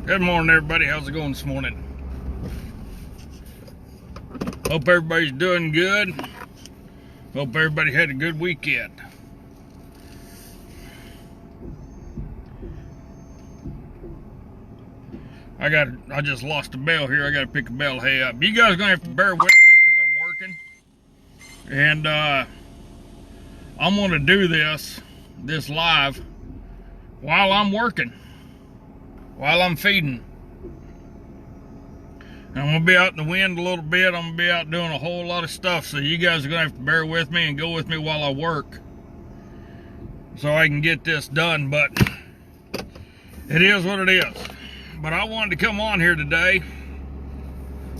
Good morning, everybody. How's it going this morning? Hope everybody's doing good. Hope everybody had a good weekend. I just lost a bale here. I got to pick a bale hay up. You guys are going to have to bear with me because I'm working. And I'm going to do this live while I'm working. While I'm feeding. And I'm going to be out in the wind a little bit. I'm going to be out doing a whole lot of stuff. So you guys are going to have to bear with me and go with me while I work. So I can get this done. But it is what it is. But I wanted to come on here today.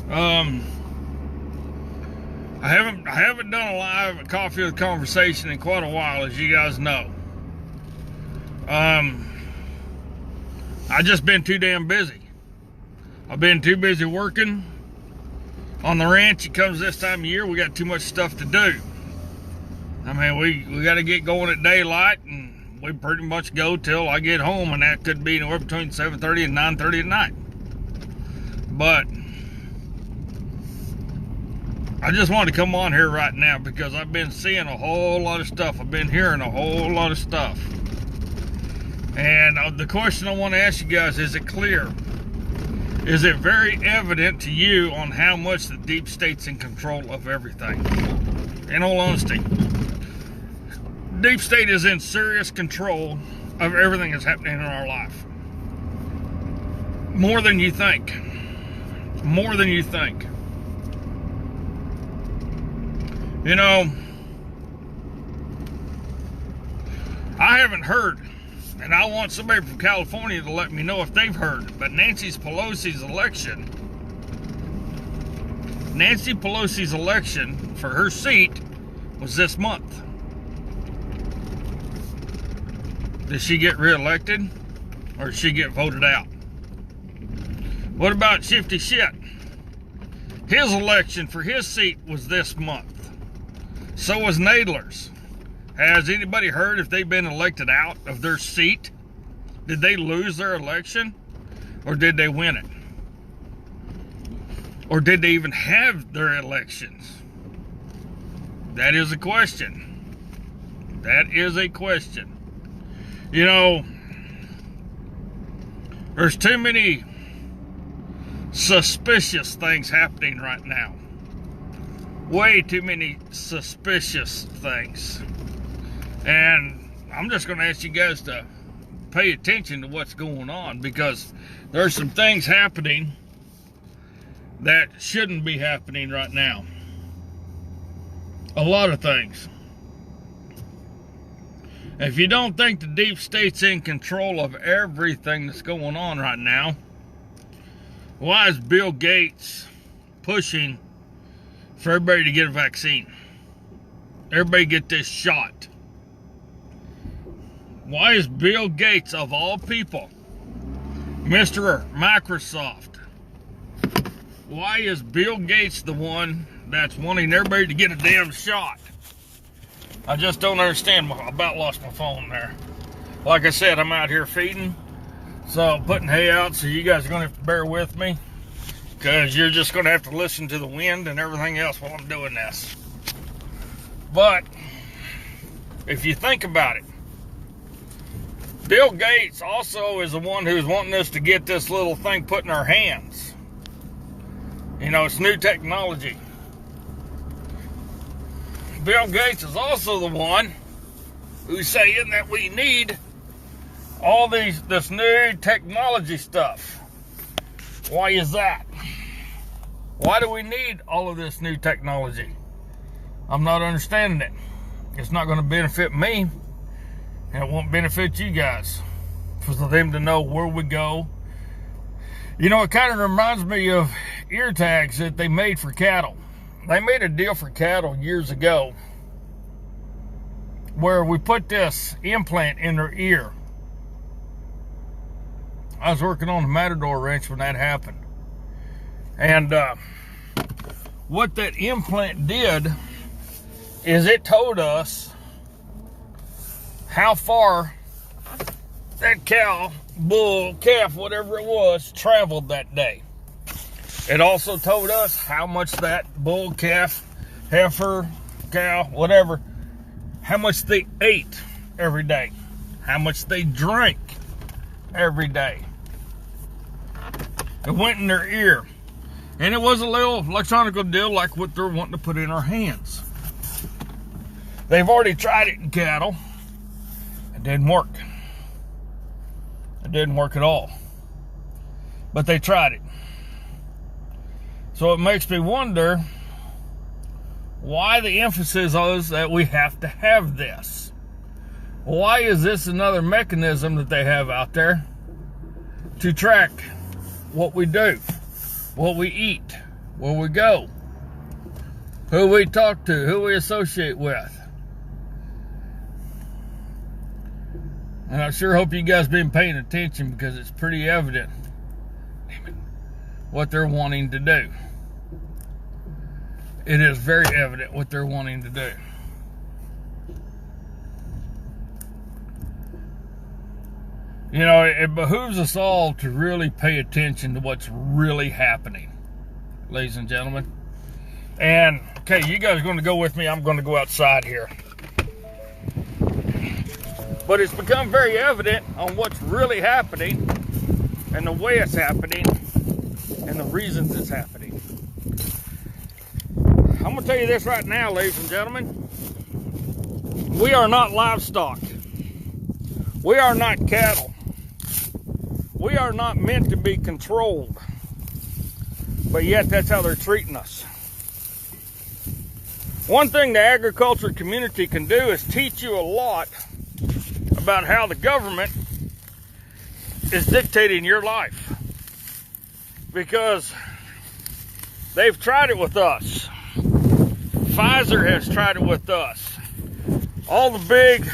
I haven't done a live coffee with conversation in quite a while, as you guys know. I just been too damn busy. I've been too busy working. On the ranch, it comes this time of year, we got too much stuff to do. I mean, we got to get going at daylight, and we pretty much go till I get home, and that could be anywhere between 7:30 and 9:30 at night. But I just wanted to come on here right now because I've been seeing a whole lot of stuff. I've been hearing a whole lot of stuff. And the question I want to ask you guys, is it clear? Is it very evident to you on how much the deep state's in control of everything? In all honesty, deep state is in serious control of everything that's happening in our life. More than you think. More than you think. You know, I haven't heard, and I want somebody from California to let me know if they've heard, but Nancy Pelosi's election for her seat was this month. Did she get reelected, or did she get voted out? What about Shifty Shit? His election for his seat was this month. So was Nadler's. Has anybody heard if they've been elected out of their seat? Did they lose their election? Or did they win it? Or did they even have their elections? That is a question. That is a question. You know, there's too many suspicious things happening right now. Way too many suspicious things. And I'm just going to ask you guys to pay attention to what's going on, because there's some things happening that shouldn't be happening right now. A lot of things. If you don't think the deep state's in control of everything that's going on right now, why is Bill Gates pushing for everybody to get a vaccine? Everybody get this shot. Why is Bill Gates, of all people, Mr. Microsoft, why is Bill Gates the one that's wanting everybody to get a damn shot? I just don't understand. I about lost my phone there. Like I said, I'm out here feeding, so I'm putting hay out, so you guys are going to have to bear with me, because you're just going to have to listen to the wind and everything else while I'm doing this. But if you think about it, Bill Gates also is the one who's wanting us to get this little thing put in our hands. You know, it's new technology. Bill Gates is also the one who's saying that we need all this new technology stuff. Why is that? Why do we need all of this new technology? I'm not understanding it. It's not going to benefit me. And it won't benefit you guys. For them to know where we go. You know, it kind of reminds me of ear tags that they made for cattle. They made a deal for cattle years ago where we put this implant in their ear. I was working on the Matador Ranch when that happened. And what that implant did is it told us how far that cow, bull, calf, whatever it was, traveled that day. It also told us how much that bull, calf, heifer, cow, whatever, how much they ate every day, how much they drank every day. It went in their ear. And it was a little electronic deal like what they're wanting to put in our hands. They've already tried it in cattle. It didn't work. It didn't work at all. But they tried it. So it makes me wonder why the emphasis is that we have to have this. Why is this another mechanism that they have out there to track what we do, what we eat, where we go, who we talk to, who we associate with? And I sure hope you guys been paying attention, because it's pretty evident what they're wanting to do. It is very evident what they're wanting to do. You know, it behooves us all to really pay attention to what's really happening, ladies and gentlemen. And, okay, you guys are going to go with me. I'm going to go outside here. But it's become very evident on what's really happening and the way it's happening and the reasons it's happening. I'm going to tell you this right now, ladies and gentlemen. We are not livestock. We are not cattle. We are not meant to be controlled. But yet that's how they're treating us. One thing the agriculture community can do is teach you a lot about how the government is dictating your life. Because they've tried it with us. Pfizer has tried it with us. All the big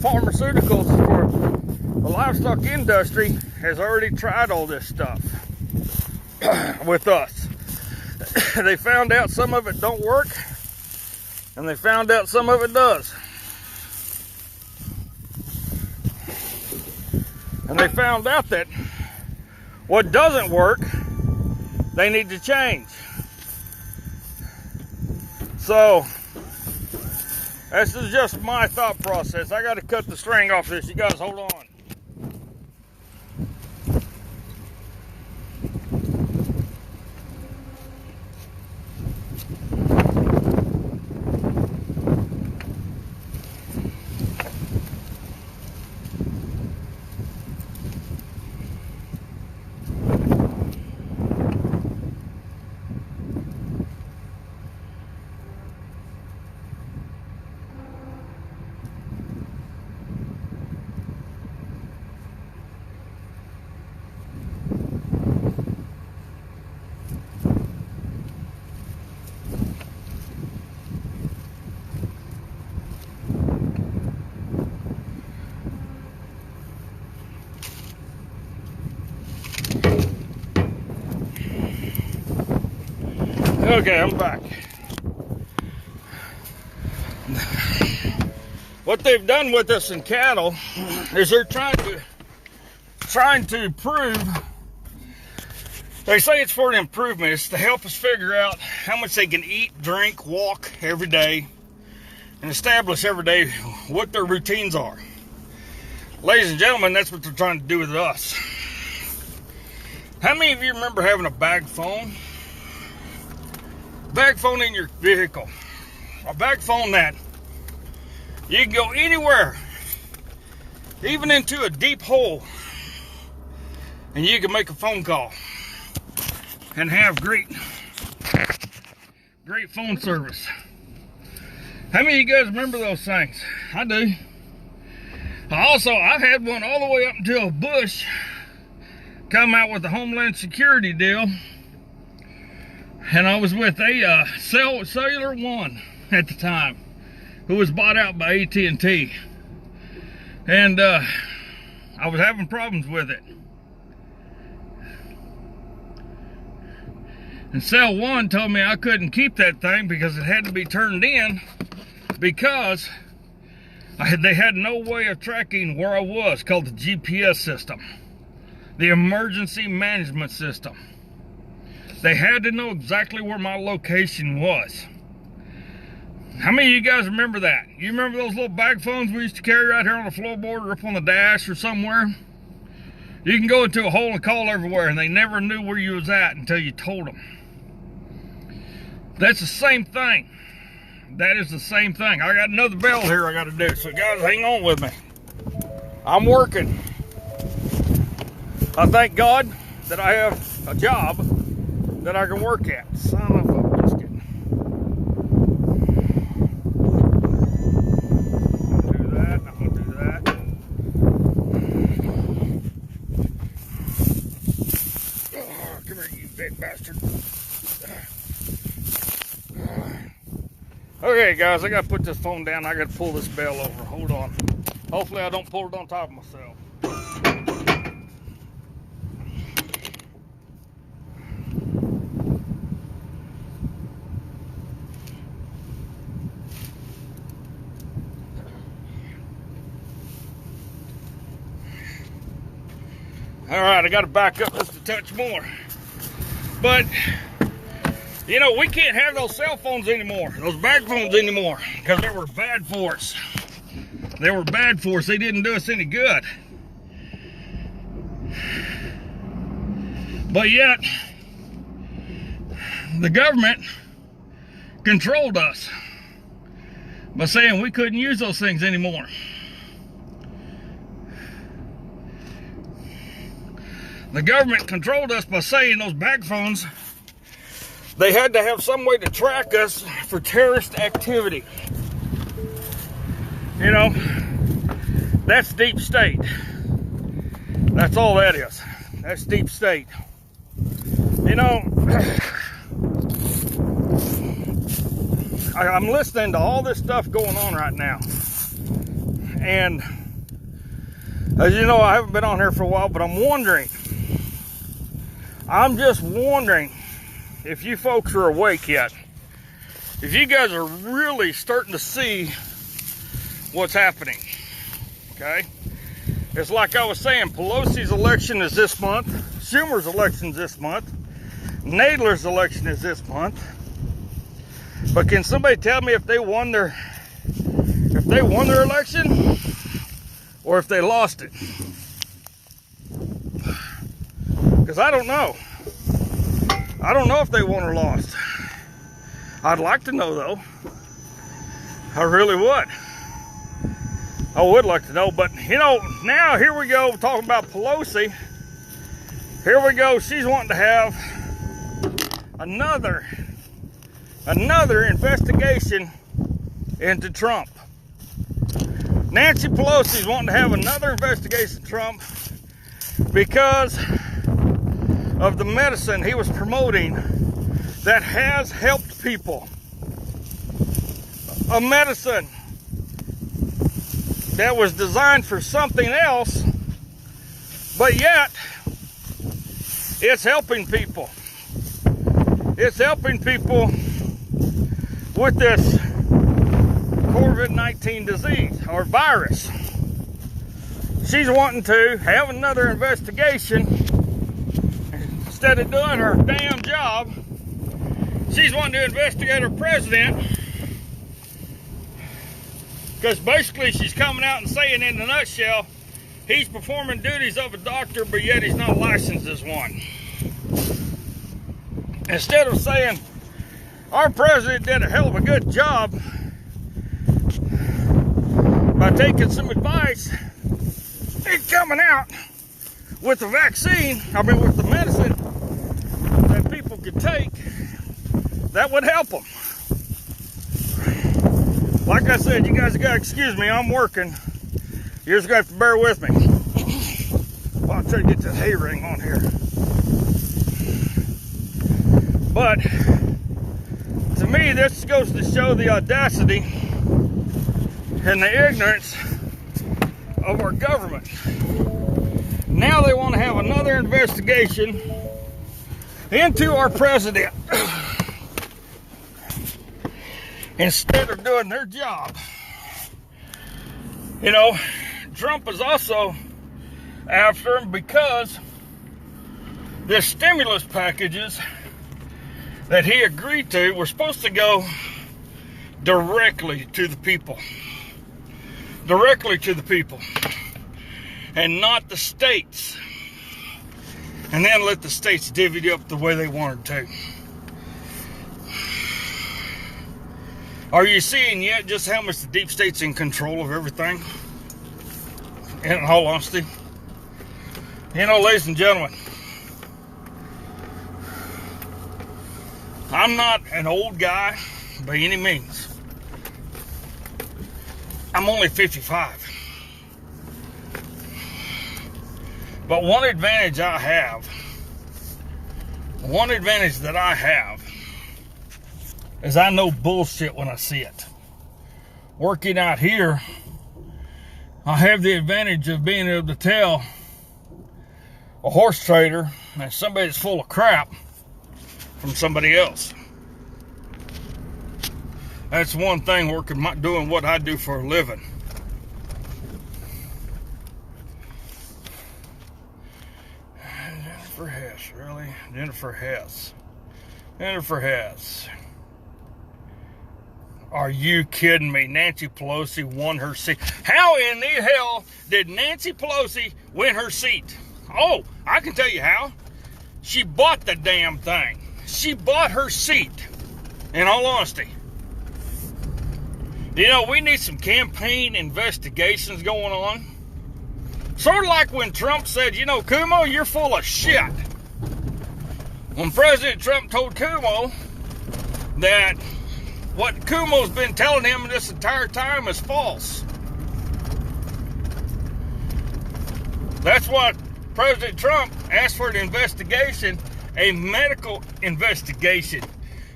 pharmaceuticals for the livestock industry has already tried all this stuff with us. They found out some of it don't work, and they found out some of it does. And they found out that what doesn't work, they need to change. So, this is just my thought process. I got to cut the string off this. You guys hold on. Okay, I'm back. What they've done with us in cattle is they're trying to prove. They say it's for an improvement. It's to help us figure out how much they can eat, drink, walk every day, and establish every day what their routines are. Ladies and gentlemen, that's what they're trying to do with us. How many of you remember having a bag phone? Bag phone in your vehicle. A bag phone that you can go anywhere, even into a deep hole, and you can make a phone call and have great phone service. How many of you guys remember those things? I do. I've had one all the way up until Bush come out with the Homeland Security deal. And I was with a Cellular One at the time, who was bought out by AT&T. And I was having problems with it. And Cell One told me I couldn't keep that thing because it had to be turned in, because They had no way of tracking where I was, called the GPS system, the emergency management system. They had to know exactly where my location was. How many of you guys remember that? You remember those little bag phones we used to carry right here on the floorboard or up on the dash or somewhere? You can go into a hole and call everywhere, and they never knew where you was at until you told them. That's the same thing. That is the same thing. I got another bell here I got to do, so guys, hang on with me. I'm working. I thank God that I have a job that I can work at. Son of a biscuit. I'm gonna do that. I'm gonna do that. Oh, come here, you big bastard. Okay, guys, I gotta put this phone down. I gotta pull this bell over. Hold on. Hopefully, I don't pull it on top of myself. All right, I got to back up just a touch more. But, you know, we can't have those cell phones anymore, those bag phones anymore, because they were bad for us. They were bad for us. They didn't do us any good. But yet, the government controlled us by saying we couldn't use those things anymore. The government controlled us by saying those bag phones, they had to have some way to track us for terrorist activity. You know, that's deep state. That's all that is. That's deep state. You know, I'm listening to all this stuff going on right now. And as you know, I haven't been on here for a while, but I'm just wondering if you folks are awake yet. If you guys are really starting to see what's happening, okay? It's like I was saying, Pelosi's election is this month, Schumer's election is this month, Nadler's election is this month. But can somebody tell me if they won their election or if they lost it? Because I don't know. I don't know if they won or lost. I'd like to know, though. I really would. I would like to know, but you know, now here we go talking about Pelosi. Here we go. She's wanting to have another investigation into Trump. Nancy Pelosi's wanting to have another investigation into Trump because of the medicine he was promoting that has helped people. A medicine that was designed for something else, but yet it's helping people. It's helping people with this COVID-19 disease or virus. She's wanting to have another investigation. Instead of doing her damn job, she's wanting to investigate her president, because basically she's coming out and saying, in a nutshell, he's performing duties of a doctor, but yet he's not licensed as one. Instead of saying, our president did a hell of a good job by taking some advice, he's coming out with the vaccine, with the medicine that people could take that would help them. Like I said, you guys gotta excuse me, I'm working. You're just gonna have to bear with me. Well, I'll try to get this hay ring on here. But to me, this goes to show the audacity and the ignorance of our government. Now they want to have another investigation into our president instead of doing their job. You know, Trump is also after him because the stimulus packages that he agreed to were supposed to go directly to the people. Directly to the people. And not the states. And then let the states divvy it up the way they wanted to. Are you seeing yet just how much the deep state's in control of everything? In all honesty. You know, ladies and gentlemen, I'm not an old guy by any means. I'm only 55. But one advantage that I have, is I know bullshit when I see it. Working out here, I have the advantage of being able to tell a horse trader that somebody's full of crap from somebody else. That's one thing doing what I do for a living. Jennifer Hess, really? Jennifer Hess. Are you kidding me? Nancy Pelosi won her seat. How in the hell did Nancy Pelosi win her seat? Oh, I can tell you how. She bought the damn thing. She bought her seat, in all honesty. You know, we need some campaign investigations going on. Sort of like when Trump said, you know, Kumo, you're full of shit. When President Trump told Kumo that what Kumo's been telling him this entire time is false. That's what President Trump asked for an investigation, a medical investigation,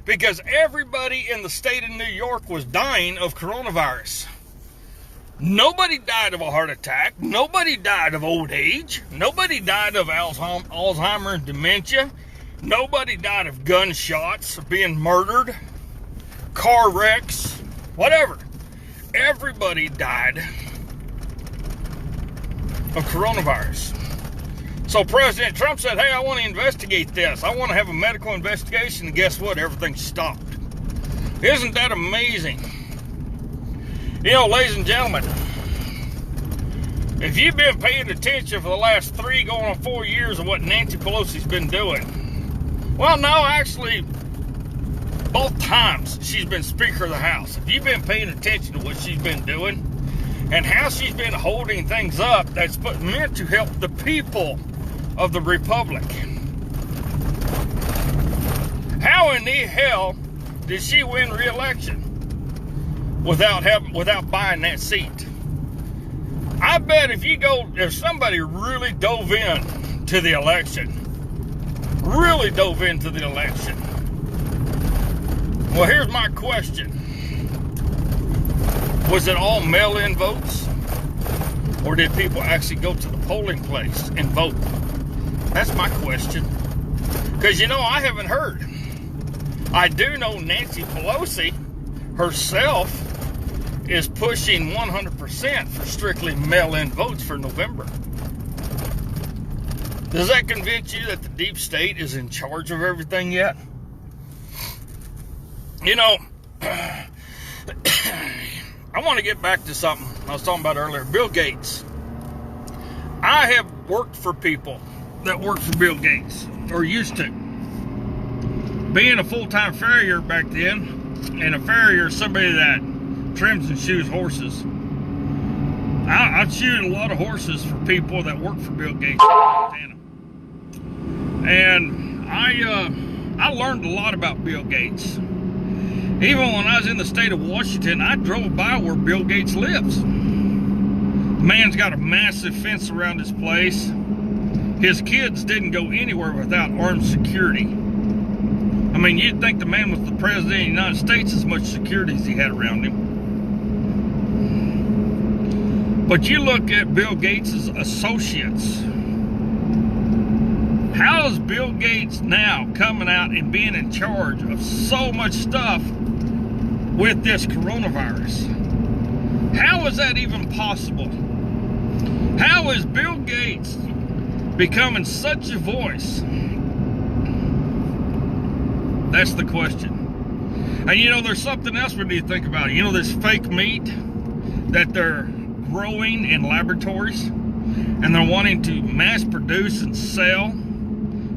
because everybody in the state of New York was dying of coronavirus. Nobody died of a heart attack. Nobody died of old age. Nobody died of Alzheimer's and dementia. Nobody died of gunshots, being murdered, car wrecks, whatever. Everybody died of coronavirus. So President Trump said, hey, I want to investigate this. I want to have a medical investigation. And guess what? Everything stopped. Isn't that amazing? You know, ladies and gentlemen, if you've been paying attention for the last 3 going on 4 years of what Nancy Pelosi's been doing, well, no, actually, both times she's been Speaker of the House. If you've been paying attention to what she's been doing and how she's been holding things up that's meant to help the people of the Republic. How in the hell did she win re-election without buying that seat? I bet if somebody really dove into the election, well, here's my question. Was it all mail-in votes? Or did people actually go to the polling place and vote? That's my question. Because, you know, I haven't heard. I do know Nancy Pelosi herself is pushing 100% for strictly mail-in votes for November. Does that convince you that the deep state is in charge of everything yet? You know, I want to get back to something I was talking about earlier. Bill Gates. I have worked for people that worked for Bill Gates, or used to. Being a full-time farrier back then, and a farrier is somebody that trims and shoes horses. I shoot a lot of horses for people that work for Bill Gates in Montana. And I learned a lot about Bill Gates. Even when I was in the state of Washington, I drove by where Bill Gates lives. The man's got a massive fence around his place. His kids didn't go anywhere without armed security. I mean, you'd think the man was the president of the United States, as much security as he had around him. But you look at Bill Gates' associates. How is Bill Gates now coming out and being in charge of so much stuff with this coronavirus? How is that even possible? How is Bill Gates becoming such a voice? That's the question. And you know, there's something else we need to think about. You know, this fake meat that they're growing in laboratories and they're wanting to mass produce and sell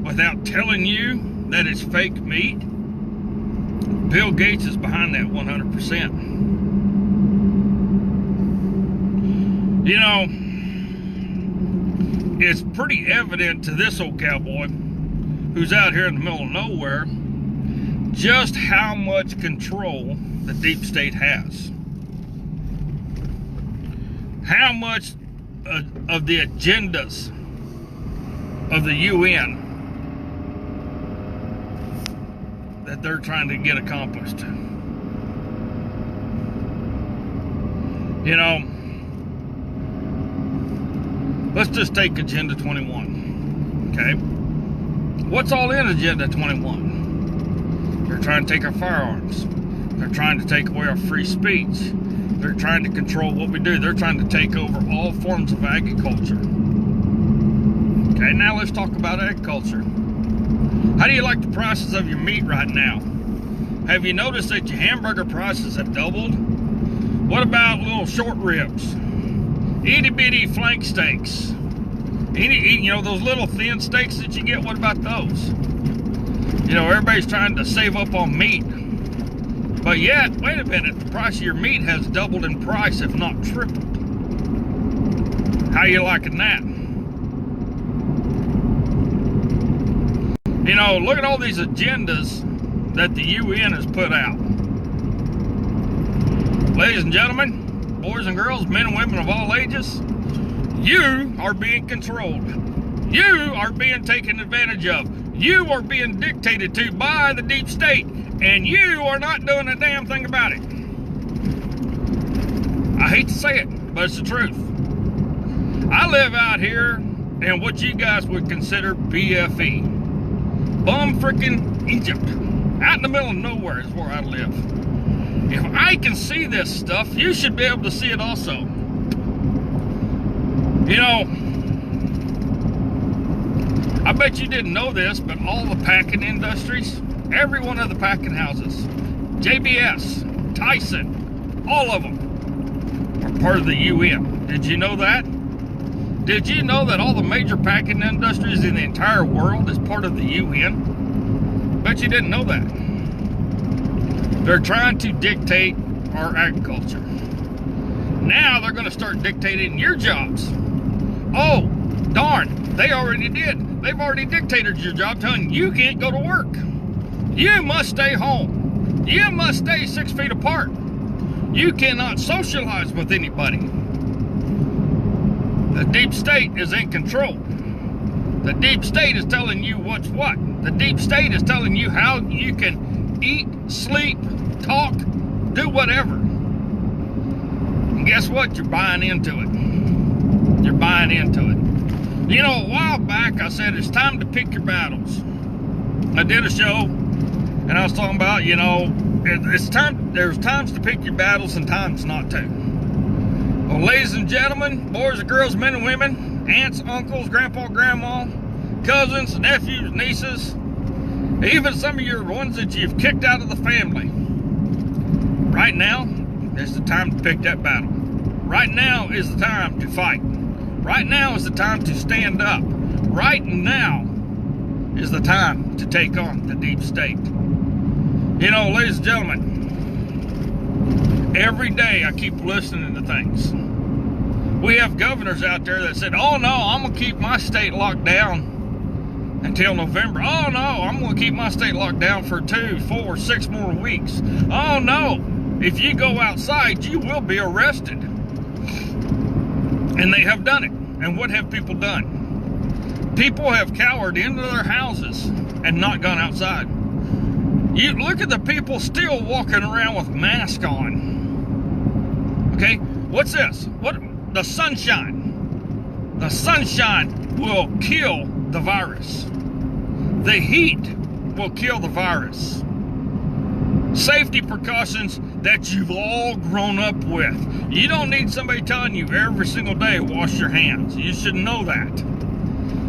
without telling you that it's fake meat. Bill Gates is behind that 100%. You know, it's pretty evident to this old cowboy who's out here in the middle of nowhere just how much control the deep state has. How much of the agendas of the UN that they're trying to get accomplished. You know, let's just take Agenda 21, okay? What's all in Agenda 21? They're trying to take our firearms. They're trying to take away our free speech. They're trying to control what we do. They're trying to take over all forms of agriculture. Okay, now let's talk about agriculture. How do you like the prices of your meat right now? Have you noticed that your hamburger prices have doubled? What about little short ribs? Itty bitty flank steaks? You know, those little thin steaks that you get, what about those? You know, everybody's trying to save up on meat. But yet, wait a minute, the price of your meat has doubled in price, if not tripled. How you liking that? You know, look at all these agendas that the UN has put out. Ladies and gentlemen, boys and girls, men and women of all ages, you are being controlled. You are being taken advantage of. You are being dictated to by the deep state, and you are not doing a damn thing about it. I hate to say it, but it's the truth. I live out here in what you guys would consider BFE. Bum freaking Egypt. Out in the middle of nowhere is where I live. If I can see this stuff, you should be able to see it also. You know, I bet you didn't know this, but all the packing industries, every one of the packing houses, JBS, Tyson, all of them are part of the UN. Did you know that? Did you know that all the major packing industries in the entire world is part of the UN? Bet you didn't know that. They're trying to dictate our agriculture. Now they're going to start dictating your jobs. Oh, darn, they already did. They've already dictated your job, telling you can't go to work. You must stay home. You must stay 6 feet apart. You cannot socialize with anybody. The deep state is in control. The deep state is telling you what's what. The deep state is telling you how you can eat, sleep, talk, do whatever. And guess what? You're buying into it. You're buying into it. You know, a while back I said it's time to pick your battles. I did a show and I was talking about, you know, it's time. There's times to pick your battles and times not to. Well, ladies and gentlemen, boys and girls, men and women, aunts, uncles, grandpa, grandma, cousins, nephews, nieces, even some of your ones that you've kicked out of the family. Right now is the time to pick that battle. Right now is the time to fight. Right now is the time to stand up. Right now is the time to take on the deep state. You know, ladies and gentlemen, every day I keep listening to things. We have governors out there that said, oh no, I'm going to keep my state locked down until November. Oh no, I'm going to keep my state locked down for 2, 4, 6 more weeks. Oh no, if you go outside, you will be arrested. And they have done it. And what have people done? People have cowered into their houses and not gone outside. You look at the people still walking around with masks on. Okay, what's this? What? The sunshine. The sunshine will kill the virus. The heat will kill the virus. Safety precautions that you've all grown up with. You don't need somebody telling you every single day, wash your hands. You should know that.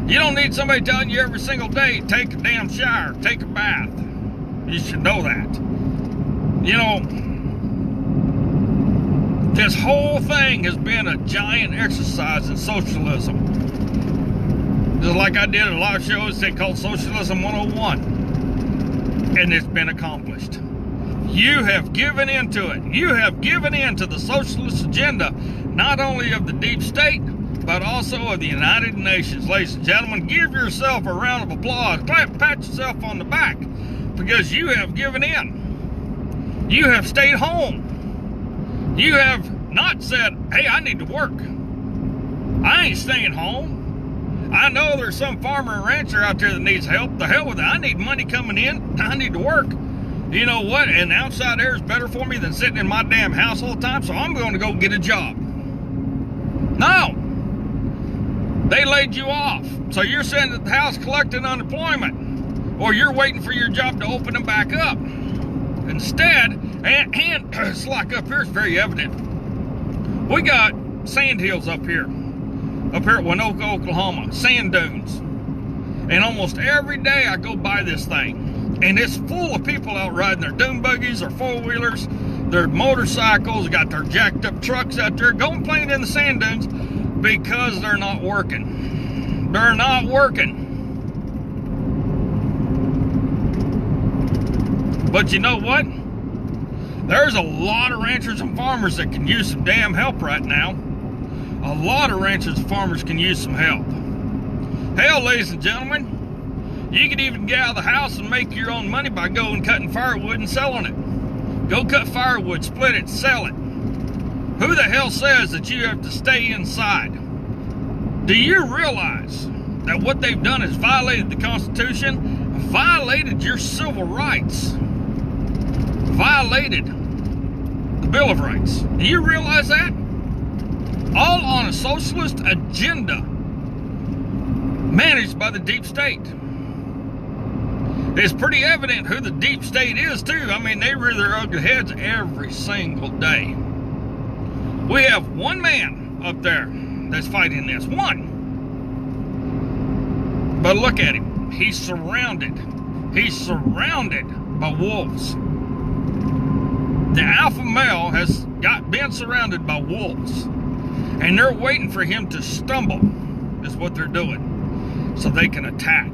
You don't need somebody telling you every single day, take a damn shower, take a bath. You should know that. You know, this whole thing has been a giant exercise in socialism. Just like I did a lot of shows they called Socialism 101. And it's been accomplished. You have given into it. You have given in to the socialist agenda, not only of the deep state, but also of the United Nations. Ladies and gentlemen, give yourself a round of applause. Pat yourself on the back, because you have given in. You have stayed home. You have not said, hey, I need to work. I ain't staying home. I know there's some farmer and rancher out there that needs help. The hell with it. I need money coming in. I need to work. You know what? And the outside air is better for me than sitting in my damn house all the time, so I'm going to go get a job. No. They laid you off. So you're sitting at the house collecting unemployment, or you're waiting for your job to open them back up. Instead, and it's like up here, it's very evident. We got sand hills up here at Winoka, Oklahoma, sand dunes. And almost every day I go by this thing, and it's full of people out riding their dune buggies, their four-wheelers, their motorcycles, got their jacked up trucks out there going playing in the sand dunes because they're not working. They're not working. But you know what? There's a lot of ranchers and farmers that can use some damn help right now. A lot of ranchers and farmers can use some help. Hell, ladies and gentlemen, you can even get out of the house and make your own money by going cutting firewood and selling it. Go cut firewood, split it, sell it. Who the hell says that you have to stay inside? Do you realize that what they've done is violated the Constitution, violated your civil rights, violated the Bill of Rights? Do you realize that? All on a socialist agenda managed by the deep state. It's pretty evident who the deep state is, too. I mean, they rear their ugly heads every single day. We have one man up there that's fighting this. One. But look at him. He's surrounded. He's surrounded by wolves. The alpha male has been surrounded by wolves. And they're waiting for him to stumble, is what they're doing, so they can attack.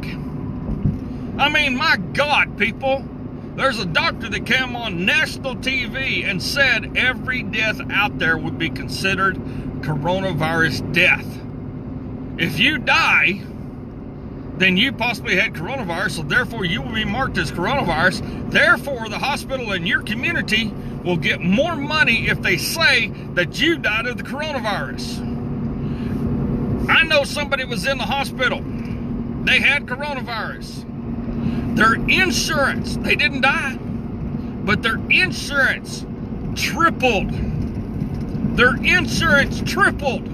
I mean, my God, people, there's a doctor that came on national TV and said every death out there would be considered coronavirus death. If you die, then you possibly had coronavirus, so therefore you will be marked as coronavirus. Therefore, the hospital in your community will get more money if they say that you died of the coronavirus. I know somebody was in the hospital. They had coronavirus. Their insurance, they didn't die, but their insurance tripled. Their insurance tripled.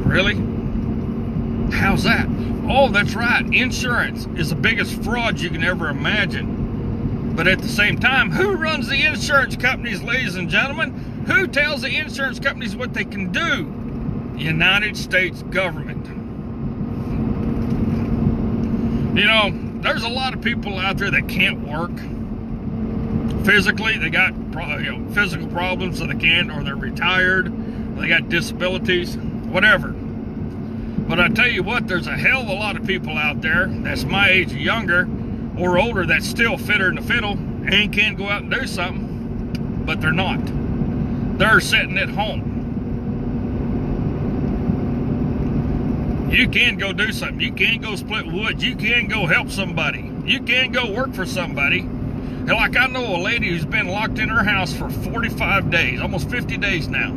Really? How's that? Oh, that's right. Insurance is the biggest fraud you can ever imagine. But at the same time, who runs the insurance companies, ladies and gentlemen? Who tells the insurance companies what they can do? The United States government. You know, there's a lot of people out there that can't work. Physically, they got physical problems, so they can't, or they're retired, or they got disabilities, whatever. But I tell you what, there's a hell of a lot of people out there that's my age or younger or older that's still fitter than a fiddle and can go out and do something, but they're not. They're sitting at home. You can go do something. You can go split wood. You can go help somebody. You can go work for somebody. And like I know a lady who's been locked in her house for 45 days, almost 50 days now.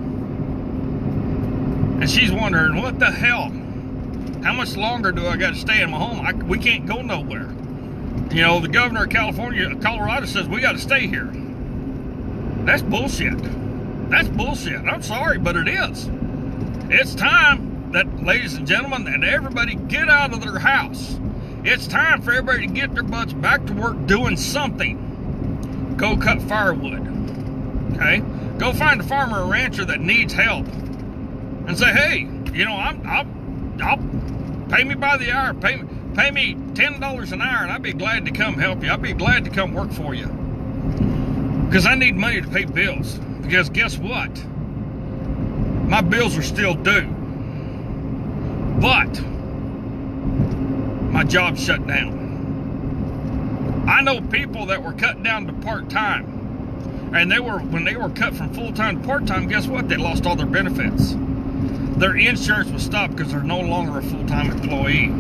And she's wondering, what the hell? How much longer do I got to stay in my home? We can't go nowhere. You know, the governor of Colorado says we got to stay here. That's bullshit. That's bullshit. I'm sorry, but it is. It's time that, ladies and gentlemen, that everybody get out of their house It's time for everybody to get their butts back to work doing something. Go cut firewood. Okay? Go find a farmer or rancher that needs help. And say, hey, you know, I'll pay me by the hour. Pay me $10 an hour, and I'd be glad to come help you. I'd be glad to come work for you. Because I need money to pay bills. Because guess what? My bills are still due. But my job shut down. I know people that were cut down to part-time. And when they were cut from full-time to part-time, guess what? They lost all their benefits. Their insurance was stopped because they're no longer a full-time employee.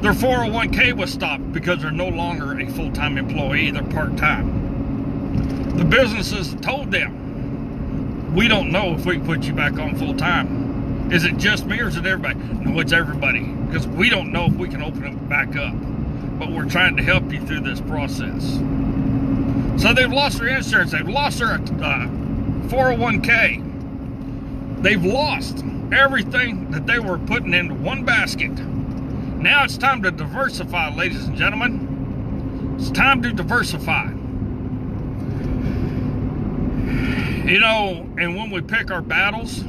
Their 401k was stopped because they're no longer a full-time employee. They're part-time. The businesses told them, we don't know if we can put you back on full-time. Is it just me or is it everybody? No, it's everybody. Because we don't know if we can open it back up. But we're trying to help you through this process. So they've lost their insurance. They've lost their 401k. They've lost everything that they were putting into one basket. Now it's time to diversify, ladies and gentlemen. It's time to diversify. You know, and when we pick our battles,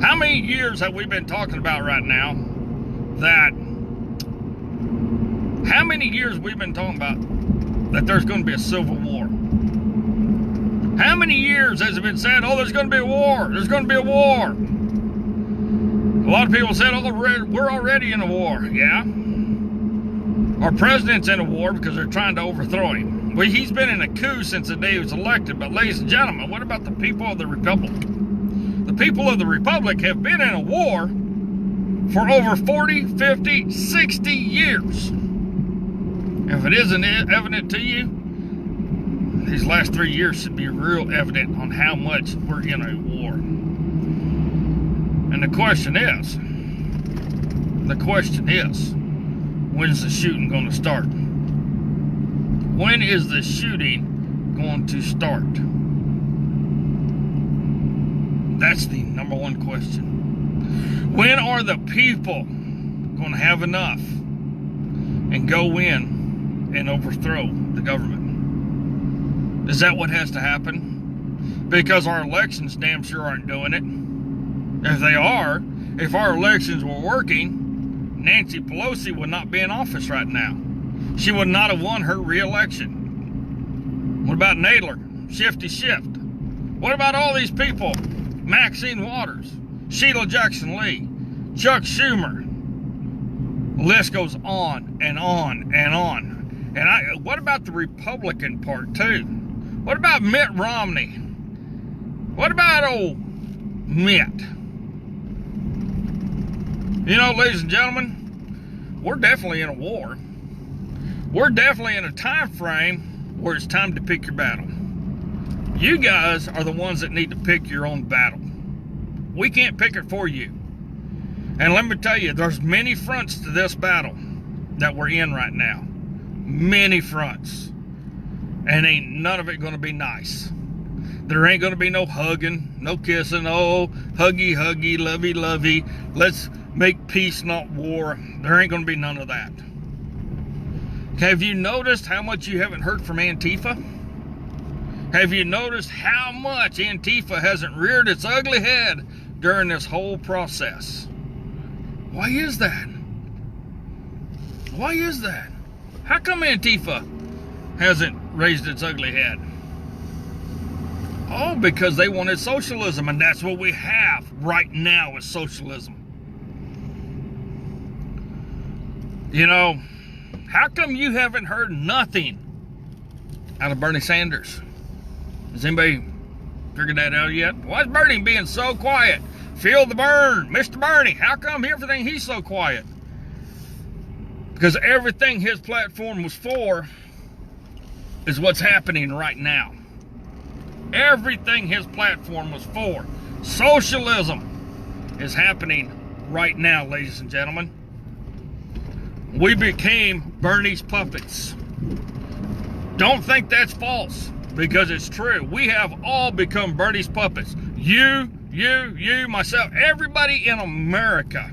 how many years have we been talking about right now that, how many years we've been talking about that there's going to be a civil war? How many years has it been said, oh, there's going to be a war, there's going to be a war? A lot of people said, oh, we're already in a war. Yeah. Our president's in a war because they're trying to overthrow him. Well, he's been in a coup since the day he was elected. But ladies and gentlemen, what about the people of the Republic? The people of the Republic have been in a war for over 40, 50, 60 years. If it isn't evident to you, these last 3 years should be real evident on how much we're in a war. And the question is, when's the shooting going to start? When is the shooting going to start? That's the number one question. When are the people going to have enough and go in and overthrow the government? Is that what has to happen? Because our elections damn sure aren't doing it. If they are, if our elections were working, Nancy Pelosi would not be in office right now. She would not have won her re-election. What about Nadler? Shifty Shift. What about all these people? Maxine Waters, Sheila Jackson Lee, Chuck Schumer. The list goes on and on and on. And what about the Republican part too? What about Mitt Romney? What about old Mitt? You know, ladies and gentlemen, we're definitely in a war. We're definitely in a time frame where it's time to pick your battle. You guys are the ones that need to pick your own battle. We can't pick it for you. And let me tell you, there's many fronts to this battle that we're in right now. Many fronts. And ain't none of it going to be nice. There ain't going to be no hugging, no kissing, oh, huggy, huggy, lovey, lovey. Let's make peace, not war. There ain't going to be none of that. Have you noticed how much you haven't heard from Antifa? Have you noticed how much Antifa hasn't reared its ugly head during this whole process? Why is that? Why is that? How come Antifa hasn't raised its ugly head? Oh, because they wanted socialism, and that's what we have right now is socialism. You know, how come you haven't heard nothing out of Bernie Sanders? Has anybody figured that out yet? Why is Bernie being so quiet? Feel the burn. Mr. Bernie, how come everything he's so quiet? Because everything his platform was for is what's happening right now. Everything his platform was for. Socialism is happening right now, ladies and gentlemen. We became Bernie's puppets. Don't think that's false, because it's true. We have all become Bernie's puppets. You, myself, everybody in America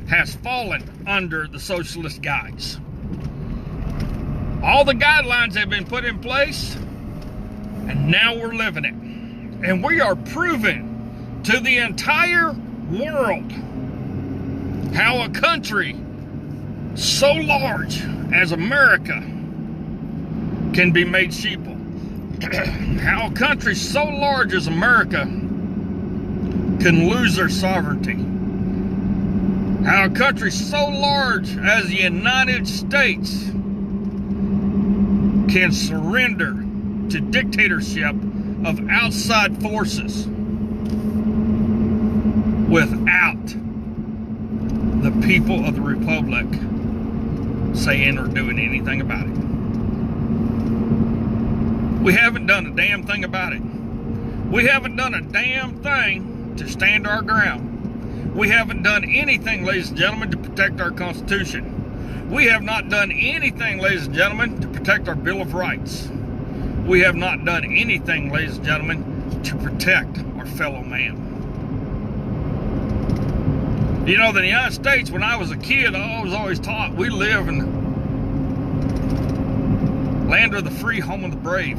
has fallen under the socialist guise. All the guidelines have been put in place, and now we're living it. And we are proving to the entire world how a country so large as America can be made sheeple. How a country so large as America can lose their sovereignty. How a country so large as the United States can surrender to dictatorship of outside forces without the people of the Republic saying or doing anything about it. We haven't done a damn thing about it. We haven't done a damn thing to stand our ground. We haven't done anything, ladies and gentlemen, to protect our Constitution. We have not done anything, ladies and gentlemen, to protect our Bill of Rights. We have not done anything, ladies and gentlemen, to protect our fellow man. You know, the United States, when I was a kid, I was always taught we live in the land of the free, home of the brave.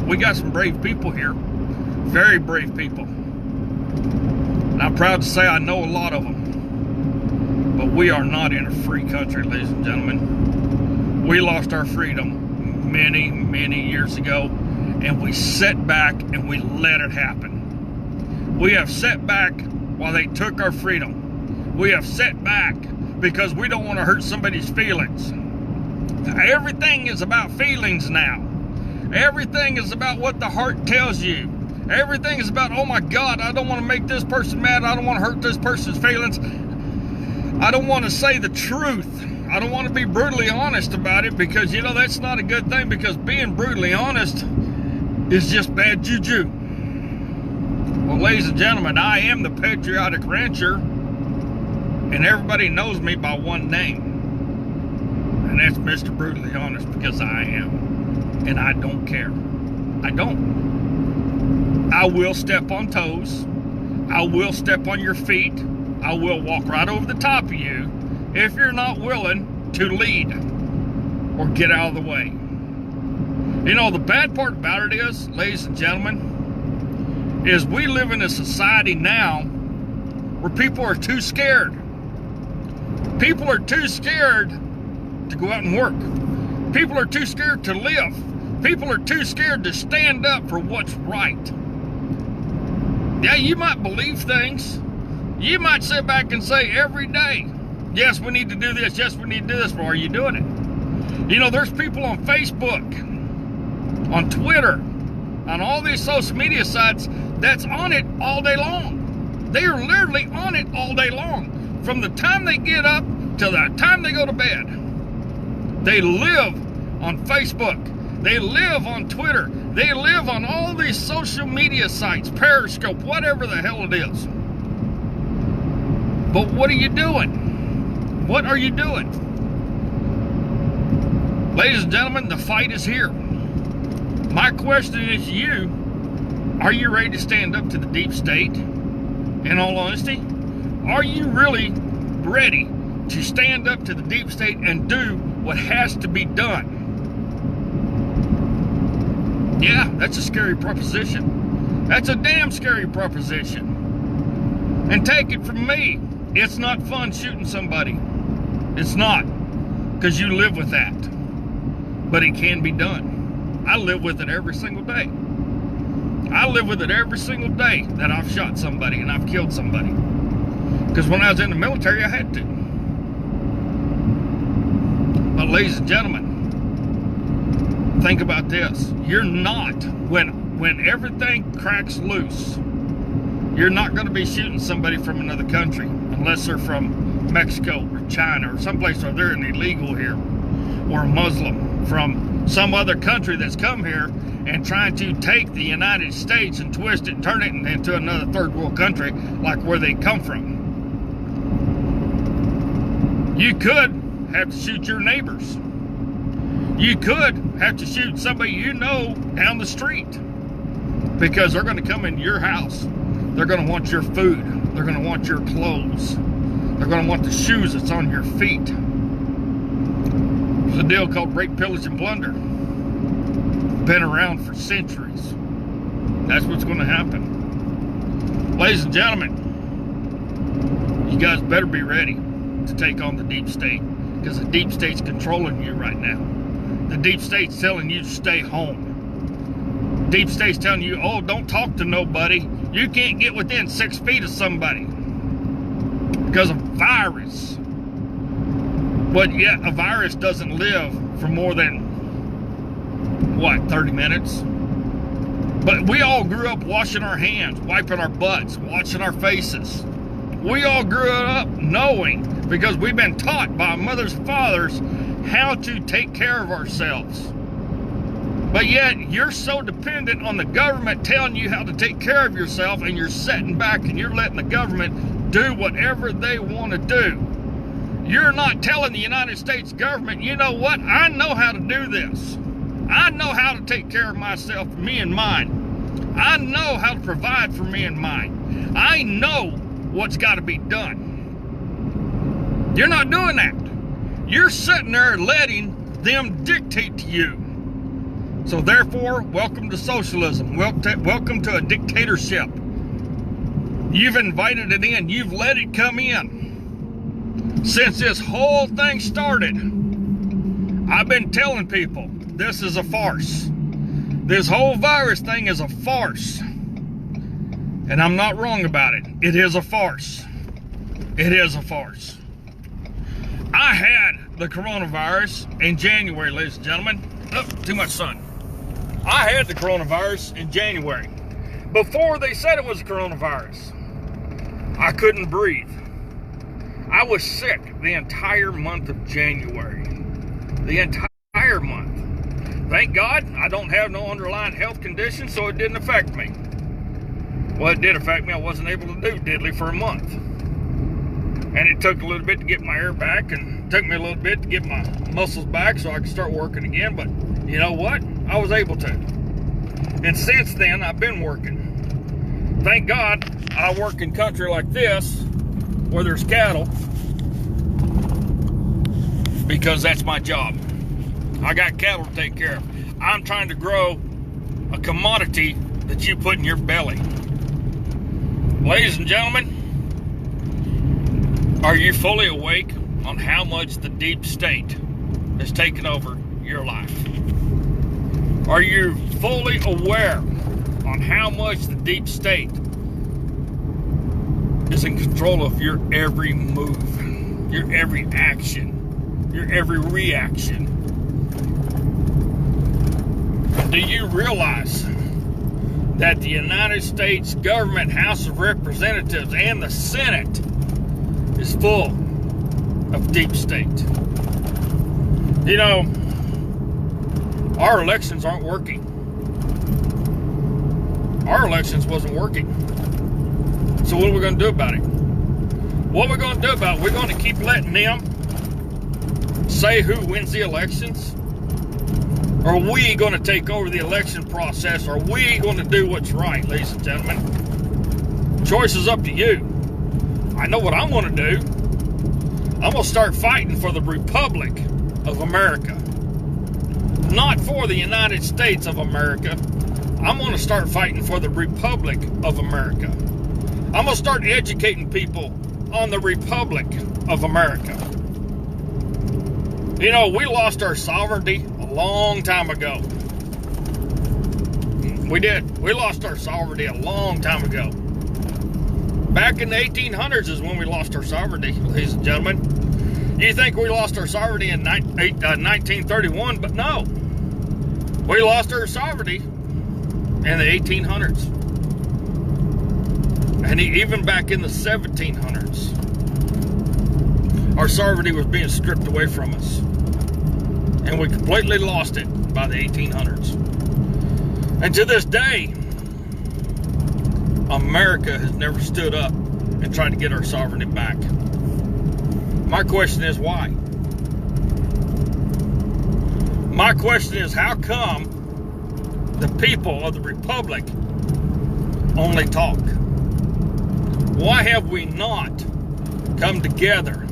We got some brave people here, very brave people. And I'm proud to say I know a lot of them. But we are not in a free country, ladies and gentlemen. We lost our freedom many, many years ago, and we sat back and we let it happen. We have sat back while they took our freedom. We have sat back because we don't want to hurt somebody's feelings. Everything is about feelings now. Everything is about what the heart tells you. Everything is about, oh my God, I don't want to make this person mad. I don't want to hurt this person's feelings. I don't want to say the truth. I don't want to be brutally honest about it because, you know, that's not a good thing, because being brutally honest is just bad juju. Well, ladies and gentlemen, I am the Patriotic Rancher, and everybody knows me by one name. And that's Mr. Brutally Honest, because I am. And I don't care. I don't. I will step on toes. I will step on your feet. I will walk right over the top of you if you're not willing to lead or get out of the way. You know, the bad part about it is, ladies and gentlemen, is we live in a society now where people are too scared. People are too scared to go out and work. People are too scared to live. People are too scared to stand up for what's right. Yeah, you might believe things. You might sit back and say every day, yes, we need to do this. Yes, we need to do this. But are you doing it? You know, there's people on Facebook, on Twitter, on all these social media sites that's on it all day long. They are literally on it all day long. From the time they get up till the time they go to bed. They live on Facebook. They live on Twitter. They live on all these social media sites, Periscope, whatever the hell it is. But what are you doing? What are you doing? Ladies and gentlemen, the fight is here. My question is to you, are you ready to stand up to the deep state? In all honesty, are you really ready to stand up to the deep state and do what has to be done? Yeah, that's a scary proposition. That's a damn scary proposition. And take it from me, it's not fun shooting somebody. It's not, because you live with that. But it can be done. I live with it every single day. I live with it every single day that I've shot somebody and I've killed somebody. Because when I was in the military, I had to. But ladies and gentlemen, think about this. You're not, when everything cracks loose, you're not going to be shooting somebody from another country unless they're from Mexico or China or someplace where they're illegal here, or a Muslim from some other country that's come here and trying to take the United States and twist it and turn it into another third world country like where they come from. You could have to shoot your neighbors. You could have to shoot somebody you know down the street because they're going to come into your house. They're going to want your food. They're going to want your clothes. They're going to want the shoes that's on your feet. There's a deal called rape, pillage, and plunder. Been around for centuries. That's what's going to happen. Ladies and gentlemen, you guys better be ready to take on the deep state, because the deep state's controlling you right now. The deep state's telling you to stay home. Deep state's telling you, oh, don't talk to nobody. You can't get within 6 feet of somebody because of virus. But yet a virus doesn't live for more than, what, 30 minutes? But we all grew up washing our hands, wiping our butts, washing our faces. We all grew up knowing, because we've been taught by our mothers and fathers, how to take care of ourselves. But yet, you're so dependent on the government telling you how to take care of yourself, and you're sitting back and you're letting the government do whatever they want to do. You're not telling the United States government, you know what, I know how to do this. I know how to take care of myself, me and mine. I know how to provide for me and mine. I know what's got to be done. You're not doing that. You're sitting there letting them dictate to you. So therefore, welcome to socialism. Welcome to a dictatorship. You've invited it in. You've let it come in. Since this whole thing started, I've been telling people, this is a farce. This whole virus thing is a farce. And I'm not wrong about it. It is a farce. It is a farce. I had the coronavirus in January, ladies and gentlemen. Oh, too much sun. I had the coronavirus in January. Before they said it was coronavirus, I couldn't breathe. I was sick the entire month of January. The entire month. Thank God I don't have no underlying health condition, so it didn't affect me. Well, it did affect me. I wasn't able to do diddly for a month. And it took a little bit to get my air back, and it took me a little bit to get my muscles back so I could start working again. But you know what? I was able to. And since then, I've been working. Thank God I work in country like this, where there's cattle, because that's my job. I got cattle to take care of. I'm trying to grow a commodity that you put in your belly. Ladies and gentlemen, are you fully awake on how much the deep state has taken over your life? Are you fully aware on how much the deep state is in control of your every move, your every action, your every reaction? Do you realize that the United States government, House of Representatives, and the Senate is full of deep state? You know, our elections aren't working. Our elections wasn't working. So what are we going to do about it? What we're going to do about it, we're going to keep letting them say who wins the elections? Or are we going to take over the election process? Or are we going to do what's right, ladies and gentlemen? Choice is up to you. I know what I'm going to do. I'm going to start fighting for the Republic of America. Not for the United States of America. I'm going to start fighting for the Republic of America. I'm going to start educating people on the Republic of America. You know, we lost our sovereignty a long time ago. We did. We lost our sovereignty a long time ago. Back in the 1800s is when we lost our sovereignty, ladies and gentlemen. You think we lost our sovereignty in 1931, but no. We lost our sovereignty in the 1800s. And even back in the 1700s, our sovereignty was being stripped away from us. And we completely lost it by the 1800s. And to this day, America has never stood up and tried to get our sovereignty back. My question is why? My question is, how come the people of the Republic only talk? Why have we not come together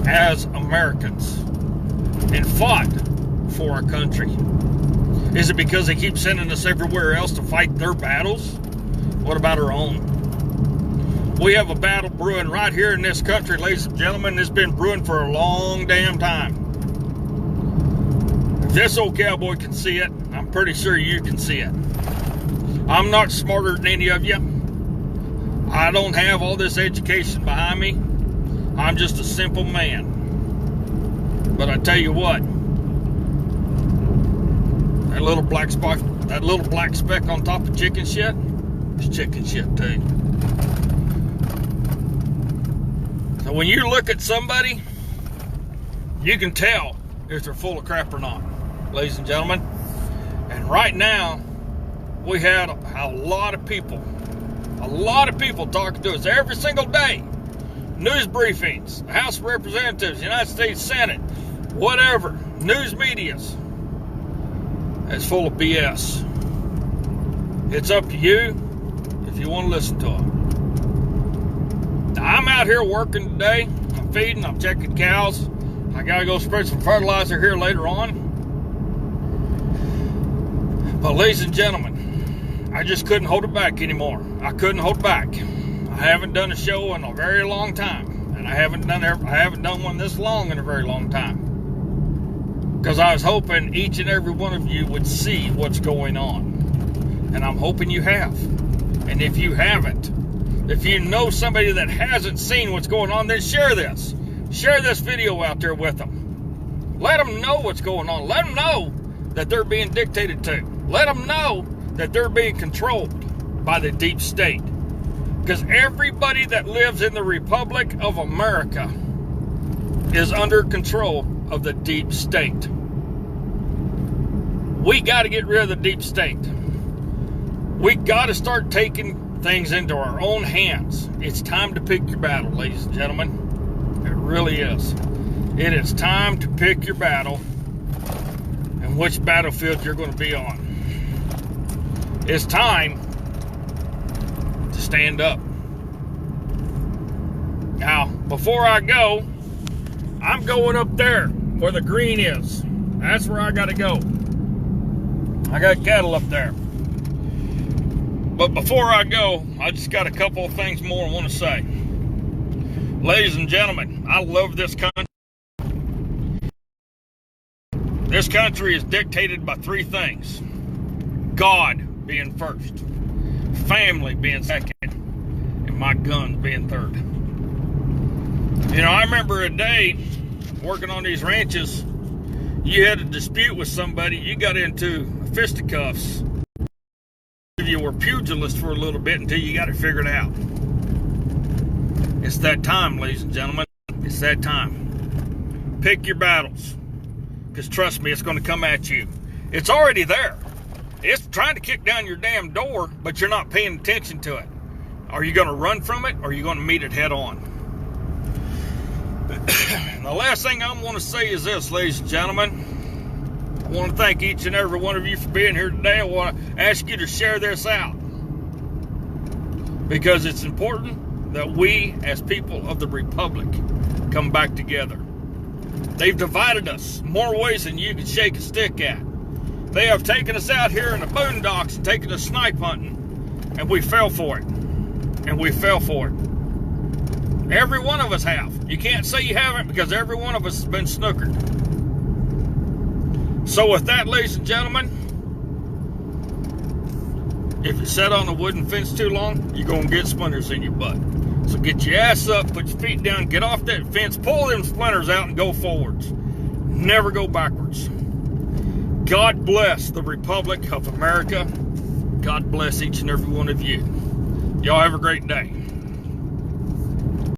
as Americans and fought for our country? Is it because they keep sending us everywhere else to fight their battles? What about our own? We have a battle brewing right here in this country, ladies and gentlemen. It's been brewing for a long damn time. If this old cowboy can see it, I'm pretty sure you can see it. I'm not smarter than any of you. I don't have all this education behind me. I'm just a simple man. But I tell you what, that little black speck on top of chicken shit is chicken shit too. So when you look at somebody, you can tell if they're full of crap or not, ladies and gentlemen. And right now, we had a lot of people talking to us every single day. News briefings, the House of Representatives, United States Senate, whatever, news medias. It's full of BS. It's up to you if you want to listen to it. I'm out here working today. I'm feeding, I'm checking cows. I gotta go spread some fertilizer here later on. But ladies and gentlemen, I just couldn't hold it back anymore. I couldn't hold it back. I haven't done a show in a very long time, and I haven't done one this long in a very long time. Because I was hoping each and every one of you would see what's going on. And I'm hoping you have. And if you haven't, if you know somebody that hasn't seen what's going on, then share this. Share this video out there with them. Let them know what's going on. Let them know that they're being dictated to. Let them know that they're being controlled by the deep state. Because everybody that lives in the Republic of America is under control of the deep state. We got to get rid of the deep state. We got to start taking things into our own hands. It's time to pick your battle, ladies and gentlemen. It really is. It is time to pick your battle and which battlefield you're going to be on. It's time to stand up. Now, before I go, I'm going up there where the green is. That's where I got to go. I got cattle up there. But before I go, I just got a couple of things more I want to say. Ladies and gentlemen, I love this country. This country is dictated by three things. God being first, family being second, and my guns being third. You know, I remember a day working on these ranches, you had a dispute with somebody, you got into fisticuffs. You were pugilist for a little bit until you got it figured out. It's that time, ladies and gentlemen. It's that time. Pick your battles. Because trust me, it's going to come at you. It's already there. It's trying to kick down your damn door, but you're not paying attention to it. Are you going to run from it, or are you going to meet it head on? The last thing I want to say is this, ladies and gentlemen. I want to thank each and every one of you for being here today. I want to ask you to share this out. Because it's important that we, as people of the Republic, come back together. They've divided us more ways than you can shake a stick at. They have taken us out here in the boondocks and taken us snipe hunting. And we fell for it. And we fell for it. Every one of us have. You can't say you haven't, because every one of us has been snookered. So with that, ladies and gentlemen, if you sit on a wooden fence too long, you're going to get splinters in your butt. So get your ass up, put your feet down, get off that fence, pull them splinters out, and go forwards. Never go backwards. God bless the Republic of America. God bless each and every one of you. Y'all have a great day.